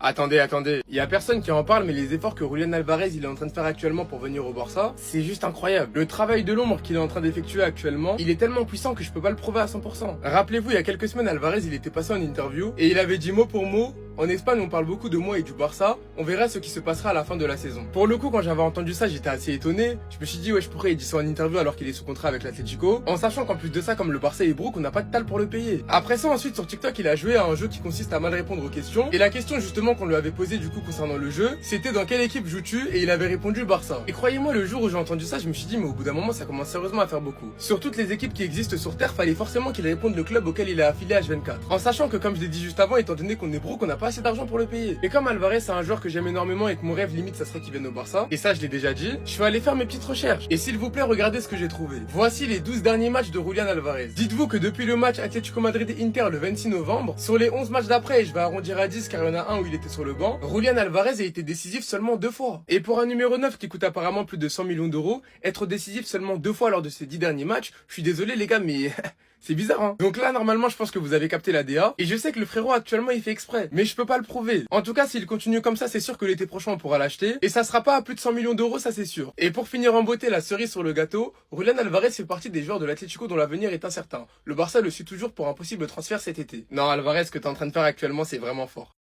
Attendez, il y a personne qui en parle, mais les efforts que Julián Álvarez il est en train de faire actuellement pour venir au Barça, c'est juste incroyable. Le travail de l'ombre qu'il est en train d'effectuer actuellement, il est tellement puissant que je peux pas le prouver à 100%. Rappelez-vous, il y a quelques semaines, Álvarez il était passé en interview et il avait dit mot pour mot: en Espagne, on parle beaucoup de moi et du Barça, on verra ce qui se passera à la fin de la saison. Pour le coup, quand j'avais entendu ça, j'étais assez étonné. Je me suis dit, wesh, pourquoi il dit ça en interview alors qu'il est sous contrat avec l'Atlético, en sachant qu'en plus de ça, comme le Barça est broke, on n'a pas de tal pour le payer. Après ça, ensuite, sur TikTok, il a joué à un jeu qui consiste à mal répondre aux questions. Et la question, justement, qu'on lui avait posée du coup concernant le jeu, c'était dans quelle équipe joues-tu? Et il avait répondu Barça. Et croyez-moi, le jour où j'ai entendu ça, je me suis dit, mais au bout d'un moment, ça commence sérieusement à faire beaucoup. Sur toutes les équipes qui existent sur Terre, fallait forcément qu'il réponde le club auquel il est affilié à H24. En sachant que, comme je l'ai dit juste avant, étant donné qu'on est broke, on n'a pas assez d'argent pour le payer. Et comme Álvarez c'est un joueur que j'aime énormément et que mon rêve limite ça serait qu'il vienne au Barça, et ça je l'ai déjà dit, je suis allé faire mes petites recherches. Et s'il vous plaît, regardez ce que j'ai trouvé. Voici les 12 derniers matchs de Julián Álvarez. Dites-vous que depuis le match Atlético Madrid-Inter le 26 novembre, sur les 11 matchs d'après, et je vais arrondir à 10 car il y en a un où il était sur le banc, Julián Álvarez a été décisif seulement 2 fois. Et pour un numéro 9 qui coûte apparemment plus de 100 millions d'euros, être décisif seulement 2 fois lors de ces 10 derniers matchs, je suis désolé les gars, mais... c'est bizarre, hein. Donc là, normalement, je pense que vous avez capté la DA. Et je sais que le frérot, actuellement, il fait exprès. Mais je peux pas le prouver. En tout cas, s'il continue comme ça, c'est sûr que l'été prochain, on pourra l'acheter. Et ça sera pas à plus de 100 millions d'euros, ça c'est sûr. Et pour finir en beauté, la cerise sur le gâteau, Julián Álvarez fait partie des joueurs de l'Atlético dont l'avenir est incertain. Le Barça le suit toujours pour un possible transfert cet été. Non, Álvarez, ce que t'es en train de faire actuellement, c'est vraiment fort.